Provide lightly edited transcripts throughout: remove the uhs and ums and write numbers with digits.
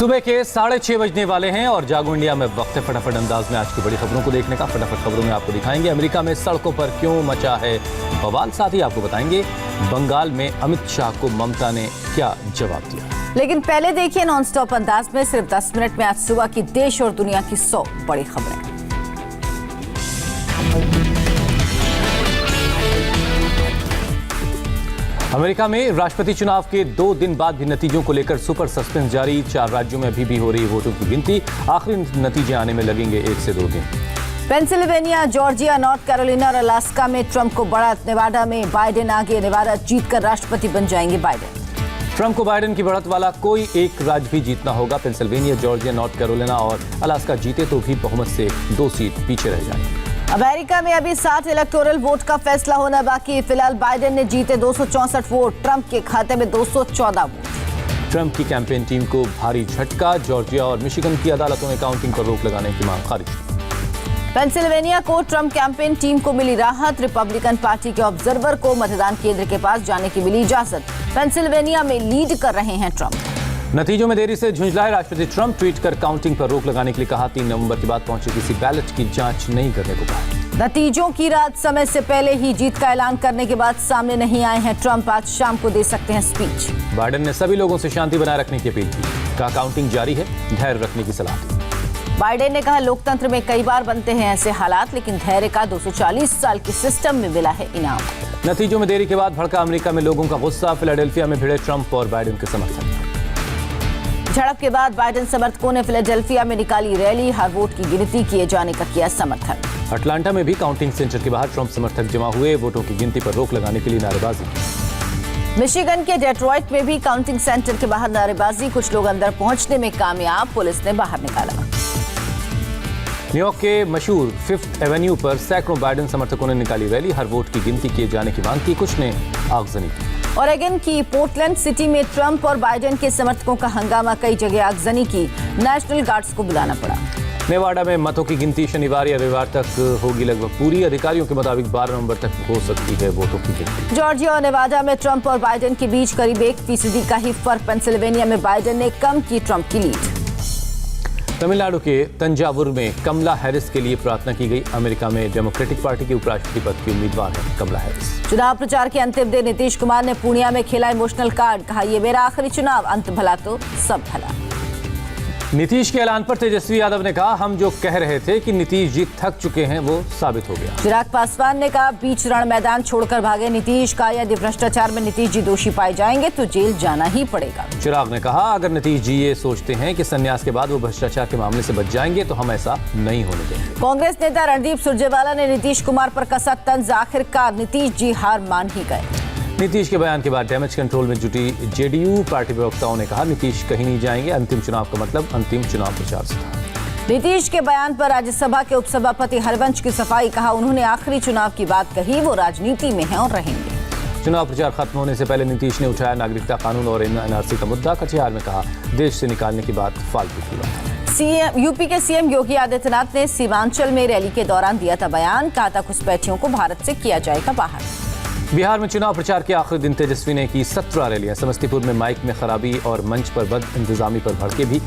सुबह के 6:30 बजने वाले हैं और जागो इंडिया में वक्त है फटाफट अंदाज में आज की बड़ी खबरों को देखने का। फटाफट खबरों में आपको दिखाएंगे अमेरिका में सड़कों पर क्यों मचा है बवाल, साथ ही आपको बताएंगे बंगाल में अमित शाह को ममता ने क्या जवाब दिया। लेकिन पहले देखिए नॉन स्टॉप अंदाज में सिर्फ 10 मिनट में आज सुबह की देश और दुनिया की 100 बड़ी खबरें। अमेरिका में राष्ट्रपति चुनाव के 2 दिन बाद भी नतीजों को लेकर सुपर सस्पेंस जारी। 4 राज्यों में अभी भी हो रही वोटों की गिनती, आखिरी नतीजे आने में लगेंगे 1 से 2 दिन। पेंसिल्वेनिया, जॉर्जिया, नॉर्थ कैरोलिना और अलास्का में ट्रंप को बढ़त। नेवाडा में बाइडेन आगे, नेवाडा जीतकर राष्ट्रपति बन जाएंगे बाइडेन। ट्रंप को बाइडेन की बढ़त वाला कोई एक राज्य भी जीतना होगा। पेंसिल्वेनिया, जॉर्जिया, नॉर्थ कैरोलिना और अलास्का जीते तो भी बहुमत से 2 सीट पीछे रह जाएंगे। अमेरिका में अभी 60 इलेक्टोरल वोट का फैसला होना बाकी। फिलहाल बाइडेन ने जीते 264 वोट, ट्रंप के खाते में 214 वोट। ट्रंप की कैंपेन टीम को भारी झटका। जॉर्जिया और मिशिगन की अदालतों ने काउंटिंग पर रोक लगाने की मांग खारिज। पेंसिल्वेनिया को ट्रंप कैंपेन टीम को मिली राहत। रिपब्लिकन पार्टी के ऑब्जर्वर को मतदान केंद्र के पास जाने की मिली इजाजत। पेंसिल्वेनिया में लीड कर रहे हैं ट्रंप। नतीजों में देरी से झुंझलाए राष्ट्रपति ट्रंप, ट्वीट कर काउंटिंग पर रोक लगाने के लिए कहा। 3 नवंबर के बाद पहुंचे किसी बैलेट की जांच नहीं करने को कहा। नतीजों की रात समय से पहले ही जीत का ऐलान करने के बाद सामने नहीं आए हैं ट्रंप। आज शाम को दे सकते हैं स्पीच। बाइडेन ने सभी लोगों से शांति बनाए रखने की अपील की। कहा काउंटिंग जारी है, धैर्य रखने की सलाह दी। बाइडेन ने कहा लोकतंत्र में कई बार बनते हैं ऐसे हालात, लेकिन धैर्य का 240 साल के सिस्टम में मिला है इनाम। नतीजों में देरी के बाद भड़का अमेरिका में लोगों का गुस्सा। फिलाडेल्फिया में भिड़े ट्रंप और बाइडेन के समर्थक। झड़प के बाद बाइडेन समर्थकों ने फिलाडेल्फिया में निकाली रैली। हर वोट की गिनती किए जाने का किया समर्थन। अटलांटा में भी काउंटिंग सेंटर के बाहर ट्रंप समर्थक जमा हुए, वोटों की गिनती पर रोक लगाने के लिए नारेबाजी की। मिशिगन के डेट्रॉइट में भी काउंटिंग सेंटर के बाहर नारेबाजी। कुछ लोग अंदर पहुंचने में कामयाब, पुलिस ने बाहर निकाला। न्यूयॉर्क के मशहूर 5th एवेन्यू पर सैकड़ों बाइडेन समर्थकों ने निकाली रैली। हर वोट की गिनती किए जाने की मांग की, कुछ ने आगजनी की। ओरेगन की पोर्टलैंड सिटी में ट्रंप और बाइडेन के समर्थकों का हंगामा, कई जगह आगजनी की। नेशनल गार्ड्स को बुलाना पड़ा। नेवाडा में मतों की गिनती शनिवार या रविवार तक होगी लगभग पूरी। अधिकारियों के मुताबिक 12 नवंबर तक हो सकती है वोटों की गिनती। जॉर्जिया और नेवाडा में ट्रंप और बाइडेन के बीच करीब 1% का ही फर्क। पेंसिल्वेनिया में बाइडेन ने कम की ट्रंप की लीड। तमिलनाडु के तंजावुर में कमला हैरिस के लिए प्रार्थना की गई। अमेरिका में डेमोक्रेटिक पार्टी के उपराष्ट्रपति पद की उम्मीदवार है कमला हैरिस। चुनाव प्रचार के अंतिम दिन नीतीश कुमार ने पूर्णिया में खेला इमोशनल कार्ड। कहा ये मेरा आखिरी चुनाव, अंत भला तो सब भला। नीतीश के ऐलान पर तेजस्वी यादव ने कहा हम जो कह रहे थे कि नीतीश जी थक चुके हैं वो साबित हो गया। चिराग पासवान ने कहा बीच रण मैदान छोड़कर भागे नीतीश। का यदि भ्रष्टाचार में नीतीश जी दोषी पाए जाएंगे तो जेल जाना ही पड़ेगा। चिराग ने कहा अगर नीतीश जी ये सोचते हैं कि संन्यास के बाद वो भ्रष्टाचार के मामले से बच जाएंगे तो हम ऐसा नहीं होने देंगे। कांग्रेस नेता रणदीप सुरजेवाला ने नीतीश कुमार पर कसा तंज। आखिरकार नीतीश जी हार मान ही गए। नीतीश के बयान के बाद डैमेज कंट्रोल में जुटी जेडीयू पार्टी प्रवक्ताओं ने कहा नीतीश कहीं नहीं जाएंगे। अंतिम चुनाव का मतलब अंतिम चुनाव प्रचार से था। नीतीश के बयान पर राज्यसभा के उपसभापति हरिवंश की सफाई। कहा उन्होंने आखिरी चुनाव की बात कही, वो राजनीति में हैं और रहेंगे। चुनाव प्रचार खत्म होने से पहले नीतीश ने उठाया नागरिकता कानून और एनआरसी का मुद्दा। कटिहार में कहा देश से निकालने की बात फालतू की बात। यूपी के सीएम योगी आदित्यनाथ ने सीमांचल में रैली के दौरान दिया था बयान। कहा था घुसपैठियों को भारत से किया जाएगा बाहर। बिहार में चुनाव प्रचार के आखिरी दिन तेजस्वी ने की 17 रैलियां। समस्तीपुर में माइक में खराबी और मंच पर बद इंतजामी पर भड़के भी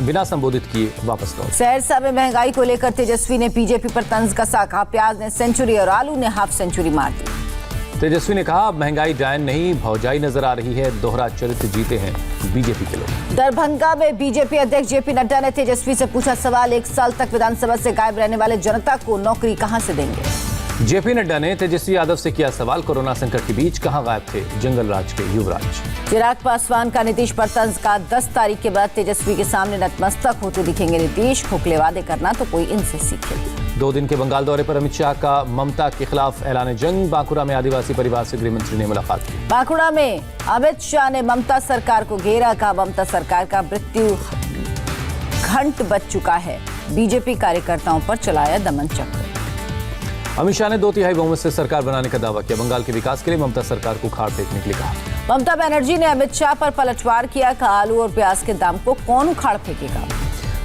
बिना संबोधित किए वापस लौटे। सहरसा में महंगाई को लेकर तेजस्वी ने बीजेपी पर तंज कसा। कहा प्याज ने सेंचुरी और आलू ने हाफ सेंचुरी मार दी। तेजस्वी ने कहा अब महंगाई डायन नहीं भौजाई नजर आ रही है। दोहरा चरित्र जीते हैं बीजेपी के लोग। दरभंगा में बीजेपी अध्यक्ष जेपी नड्डा ने तेजस्वी से पूछा सवाल, 1 साल तक विधानसभा से गायब रहने वाले जनता को नौकरी कहां से देंगे। जेपी नड्डा ने तेजस्वी यादव से किया सवाल, कोरोना संकट के बीच कहां गायब थे जंगल राज के युवराज। चिराग पासवान का नीतीश पर तंज। का 10 तारीख के बाद तेजस्वी के सामने नतमस्तक होते दिखेंगे नीतीश। खोखले वादे करना तो कोई इनसे सीखे। 2 दिन के बंगाल दौरे पर अमित शाह का ममता के खिलाफ ऐलान जंग। बांकुड़ा में आदिवासी परिवार से गृह मंत्री ने मुलाकात की। बांकुड़ा में अमित शाह ने ममता सरकार को घेरा। का ममता सरकार का मृत्यु घंट बच चुका है। बीजेपी कार्यकर्ताओं पर चलाया दमन चक्र। अमित शाह ने 2/3 बहुमत से सरकार बनाने का दावा किया। बंगाल के विकास के लिए ममता सरकार को उखाड़ फेंकने के लिए कहा। ममता बनर्जी ने अमित शाह पर पलटवार किया। कहा आलू और प्याज के दाम को कौन उखाड़ फेंकेगा।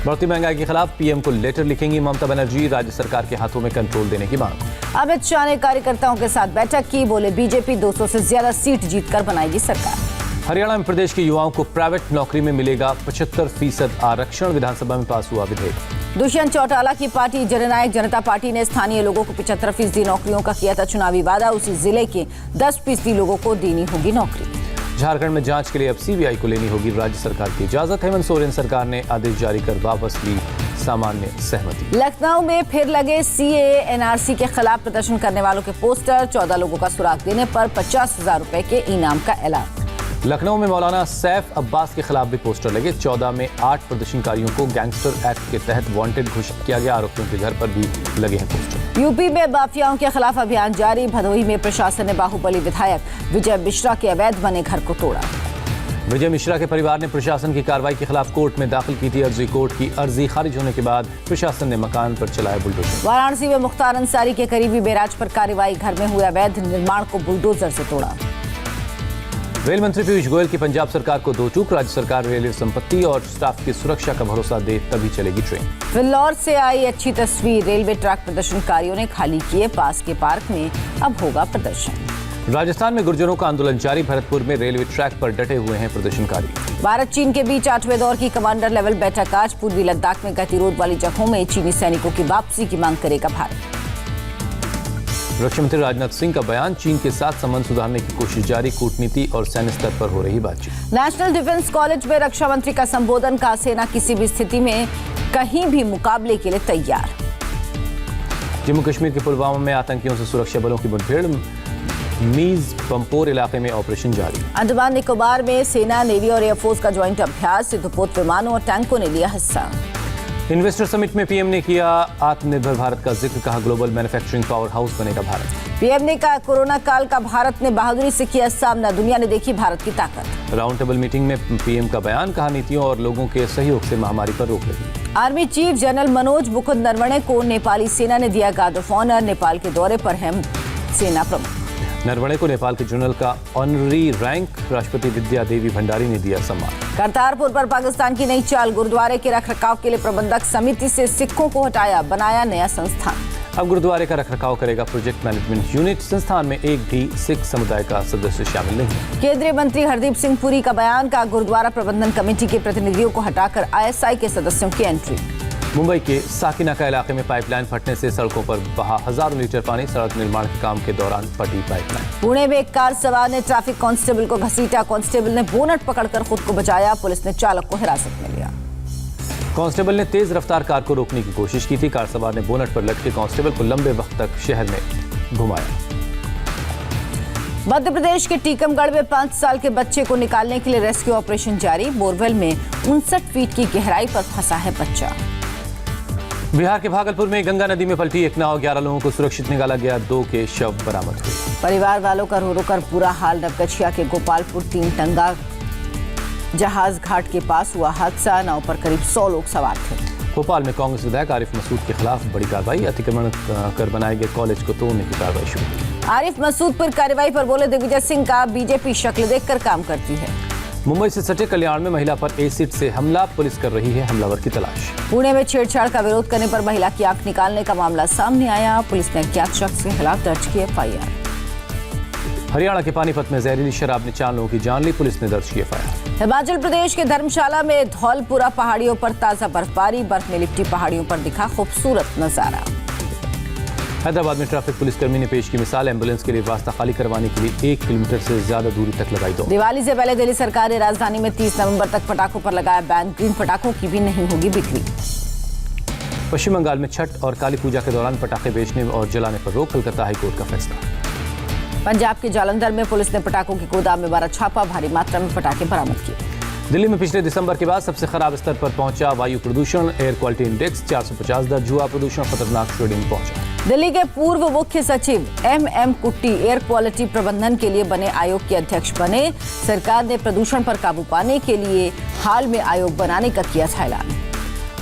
बढ़ती महंगाई के खिलाफ पीएम को लेटर लिखेंगी ममता बनर्जी। राज्य सरकार के हाथों में कंट्रोल देने की मांग। अमित शाह ने कार्यकर्ताओं के साथ बैठक की। बोले बीजेपी 200 से ज्यादा सीट जीतकर बनाएगी सरकार। हरियाणा में प्रदेश के युवाओं को प्राइवेट नौकरी में मिलेगा 75% आरक्षण। विधानसभा में पास हुआ विधेयक। दुष्यंत चौटाला की पार्टी जननायक जनता पार्टी ने स्थानीय लोगों को 75% नौकरियों का किया था चुनावी वादा। उसी जिले के 10% लोगों को देनी होगी नौकरी। झारखंड में जांच के लिए अब सीबीआई को लेनी होगी राज्य सरकार की इजाजत। हेमंत सोरेन सरकार ने आदेश जारी कर वापस ली सामान्य सहमति। लखनऊ में फिर लगे सीएए एनआरसी के खिलाफ प्रदर्शन करने वालों के पोस्टर। 14 लोगों का सुराग देने पर 50,000 रुपए के इनाम का ऐलान। लखनऊ में मौलाना सैफ अब्बास के खिलाफ भी पोस्टर लगे। 14 में 8 प्रदर्शनकारियों को गैंगस्टर एक्ट के तहत वांटेड घोषित किया गया। आरोपियों के घर पर भी लगे हैं पोस्टर। यूपी में माफियाओं के खिलाफ अभियान जारी। भदोही में प्रशासन ने बाहुबली विधायक विजय मिश्रा के अवैध बने घर को तोड़ा। विजय मिश्रा के परिवार ने प्रशासन की कार्रवाई के खिलाफ कोर्ट में दाखिल की थी अर्जी। कोर्ट की अर्जी खारिज होने के बाद प्रशासन ने मकान पर चलाया बुलडोजर। वाराणसी में मुख्तार अंसारी के करीबी बैराज पर कार्रवाई। घर में हुए अवैध निर्माण को बुलडोजर से तोड़ा। रेल मंत्री पीयूष गोयल की पंजाब सरकार को दो चूक। राज्य सरकार रेलवे संपत्ति और स्टाफ की सुरक्षा का भरोसा दे तभी चलेगी ट्रेन। फिल्लौर से आई अच्छी तस्वीर। रेलवे ट्रैक प्रदर्शनकारियों ने खाली किए पास के पार्क में। अब होगा प्रदर्शन। राजस्थान में गुर्जरों का आंदोलन जारी। भरतपुर में रेलवे ट्रैक पर डटे हुए हैं प्रदर्शनकारी। भारत चीन के बीच 8वें दौर की कमांडर लेवल बैठक आज। पूर्वी लद्दाख में गतिरोध वाली जगहों में चीनी सैनिकों की वापसी की मांग करेगा भारत। रक्षा मंत्री राजनाथ सिंह का बयान। चीन के साथ संबंध सुधारने की कोशिश जारी। कूटनीति और सैन्य स्तर पर हो रही बातचीत। नेशनल डिफेंस कॉलेज में रक्षा मंत्री का संबोधन। का सेना किसी भी स्थिति में कहीं भी मुकाबले के लिए तैयार। जम्मू कश्मीर के पुलवामा में आतंकियों से सुरक्षा बलों की मुठभेड़। मीज पंपोर इलाके में ऑपरेशन जारी। अंडमान निकोबार में सेना, नेवी और एयरफोर्स का ज्वाइंट अभ्यास। युद्धपोत विमानों और टैंकों ने लिया हिस्सा। इन्वेस्टर समिट में पीएम ने किया आत्मनिर्भर भारत का जिक्र। कहा ग्लोबल मैन्युफैक्चरिंग पावर हाउस बनेगा भारत। पीएम ने कहा कोरोना काल का भारत ने बहादुरी से किया सामना। दुनिया ने देखी भारत की ताकत। राउंड टेबल मीटिंग में पीएम का बयान। कहा नीतियों और लोगों के सहयोग से महामारी पर रोक लगी। Army chief general Manoj Mukund Naravane को नेपाली सेना ने दिया गार्ड ऑफ ऑनर। नेपाल के दौरे पर हैं सेना प्रमुख। नरवणे को नेपाल के जनरल का ऑनरी रैंक। राष्ट्रपति विद्या देवी भंडारी ने दिया सम्मान। करतारपुर पर पाकिस्तान की नई चाल। गुरुद्वारे के रखरखाव के लिए प्रबंधक समिति से सिखों को हटाया। बनाया नया संस्थान। अब गुरुद्वारे का रखरखाव करेगा प्रोजेक्ट मैनेजमेंट यूनिट। संस्थान में एक भी सिख समुदाय का सदस्य शामिल नहीं। केंद्रीय मंत्री हरदीप सिंह पुरी का बयान। का गुरुद्वारा प्रबंधन कमेटी के प्रतिनिधियों को हटाकर ISI के सदस्यों की एंट्री। मुंबई के साकिनाका इलाके में पाइपलाइन फटने से सड़कों पर बहा हजारों लीटर पानी। सड़क निर्माण के काम के दौरान फटी पाइपलाइन। पुणे में एक कार सवार ने ट्रैफिक कांस्टेबल को घसीटा। कांस्टेबल ने बोनट पकड़कर खुद को बचाया। पुलिस ने चालक को हिरासत में लिया। कांस्टेबल ने तेज रफ्तार कार को रोकने की कोशिश की थी। कार सवार ने बोनट पर लटके कांस्टेबल को लंबे वक्त तक शहर में घुमाया। मध्य प्रदेश के टीकमगढ़ में 5 साल के बच्चे को निकालने के लिए रेस्क्यू ऑपरेशन जारी। बोरवेल में 59 फीट की गहराई पर फंसा है बच्चा। बिहार के भागलपुर में गंगा नदी में पलटी एक नाव। 11 लोगों को सुरक्षित निकाला गया। 2 के शव बरामद हुए। परिवार वालों का रो रो कर बुरा हाल। नवगछिया के गोपालपुर 3 टंगा जहाज घाट के पास हुआ हादसा। नाव पर करीब 100 लोग सवार थे। भोपाल में कांग्रेस विधायक आरिफ मसूद के खिलाफ बड़ी कार्रवाई। अतिक्रमण कर बनाए गए कॉलेज को तोड़ने की कार्रवाई शुरू। आरिफ मसूद पर कार्रवाई पर बोले दिग्विजय सिंह का बीजेपी शक्ल देखकर काम करती है। मुंबई से सटे कल्याण में महिला पर एसिड से हमला। पुलिस कर रही है हमलावर की तलाश। पुणे में छेड़छाड़ का विरोध करने पर महिला की आंख निकालने का मामला सामने आया। पुलिस ने अज्ञात शख्स के खिलाफ दर्ज की FIR। हरियाणा के पानीपत में जहरीली शराब ने 4 लोगों की जान ली। पुलिस ने दर्ज की FIR। हिमाचल प्रदेश के धर्मशाला में धौलपुरा पहाड़ियों पर ताजा बर्फबारी। बर्फ में लिपटी पहाड़ियों पर दिखा खूबसूरत नजारा। हैदराबाद में ट्रैफिक पुलिसकर्मी ने पेश की मिसाल। एम्बुलेंस के लिए रास्ता खाली करवाने के लिए 1 किलोमीटर से ज्यादा दूरी तक लगाई दो। दिवाली से पहले दिल्ली सरकार ने राजधानी में 30 नवंबर तक पटाखों पर लगाया बैन। ग्रीन पटाखों की भी नहीं होगी बिक्री। पश्चिम बंगाल में छठ और काली पूजा के दौरान पटाखे बेचने और जलाने पर रोक। कलकत्ता हाईकोर्ट का फैसला। पंजाब के जालंधर में पुलिस ने पटाखों के गोदाम में 12 छापा। भारी मात्रा में पटाखे बरामद किए। दिल्ली में पिछले दिसंबर के बाद सबसे खराब स्तर पर पहुंचा वायु प्रदूषण। एयर क्वालिटी इंडेक्स 450 दर्ज हुआ। प्रदूषण खतरनाक श्रेणी में पहुंचा। दिल्ली के पूर्व मुख्य सचिव MM कुट्टी एयर क्वालिटी प्रबंधन के लिए बने आयोग के अध्यक्ष बने। सरकार ने प्रदूषण पर काबू पाने के लिए हाल में आयोग बनाने का किया था ऐलान।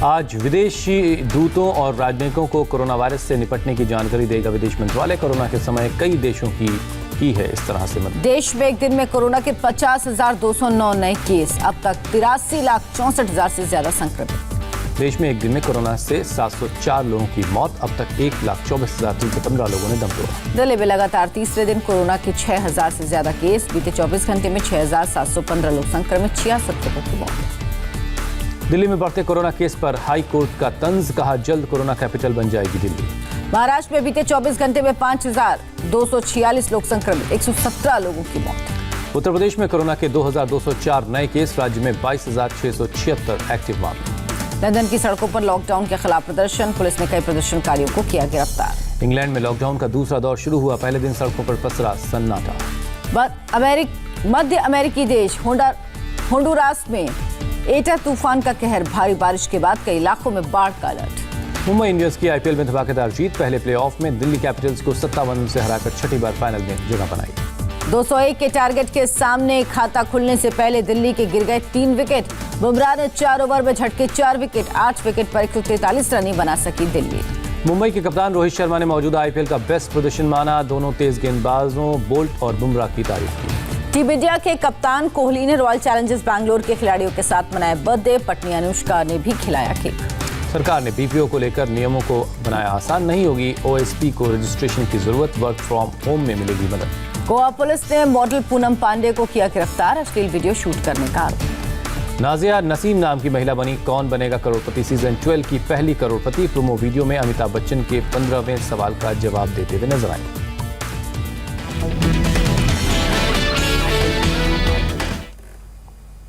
आज विदेशी दूतों और राजनयिकों को कोरोना वायरस से निपटने की जानकारी देगा विदेश मंत्रालय। कोरोना के समय कई देशों की है इस तरह से मदद। देश में एक दिन में कोरोना के 50,209 नए केस। अब तक 83,64,000 से ज्यादा संक्रमित। देश में एक दिन में कोरोना से 704 लोगों की मौत। अब तक 1,24,315 लोगों ने दम तोड़ा। दिल्ली में लगातार तीसरे दिन कोरोना के 6,000 से ज्यादा केस। बीते 24 घंटे में 6,715 लोग संक्रमित, 66 लोगों की मौत। दिल्ली में बढ़ते कोरोना केस पर हाई कोर्ट का तंज, कहा जल्द कोरोना कैपिटल बन जाएगी दिल्ली। महाराष्ट्र में बीते 24 घंटे में 5,246 लोग संक्रमित, 117 लोगों की मौत। उत्तर प्रदेश में कोरोना के 2,204 नए केस, राज्य में 22,676 एक्टिव मामले। लंदन की सड़कों पर लॉकडाउन के खिलाफ प्रदर्शन, पुलिस ने कई प्रदर्शनकारियों को किया गिरफ्तार। इंग्लैंड में लॉकडाउन का दूसरा दौर शुरू हुआ, पहले दिन सड़कों पर पसरा सन्नाटा। मध्य अमेरिकी देश होंडुरास में एटा तूफान का कहर, भारी बारिश के बाद कई इलाकों में बाढ़ का अलर्ट। मुंबई इंडियंस की आईपीएल में धमाकेदार जीत, पहले प्लेऑफ में दिल्ली कैपिटल्स को 57 रन से हराकर छठी बार फाइनल में जगह बनाई। 201 के टारगेट के सामने खाता खुलने से पहले दिल्ली के गिर गए 3 विकेट। बुमराह ने 4 ओवर में झटके 4 विकेट, 8 विकेट पर 143 रन ही बना सकी दिल्ली। मुंबई के कप्तान रोहित शर्मा ने मौजूदा आईपीएल का बेस्ट प्रदर्शन माना, दोनों तेज गेंदबाजों बोल्ट और बुमराह की तारीफ की। टीम इंडिया के कप्तान कोहली ने रॉयल चैलेंजर्स बैंगलोर के खिलाड़ियों के साथ मनाया बर्थडे। पत्नी अनुष्का ने भी खिलाया केक। सरकार ने बीपीओ को लेकर नियमों को बनाया आसान, नहीं होगी ओएसपी को रजिस्ट्रेशन की जरूरत, वर्क फ्रॉम होम में मिलेगी मदद। गोवा पुलिस ने मॉडल पूनम पांडे को किया गिरफ्तार, अश्लील वीडियो शूट करने का आरोप। नाजिया नसीम नाम की महिला बनी कौन बनेगा करोड़पति सीजन 12 की पहली करोड़पति। प्रोमो वीडियो में अमिताभ बच्चन के 15वें सवाल का जवाब देते हुए नजर आई।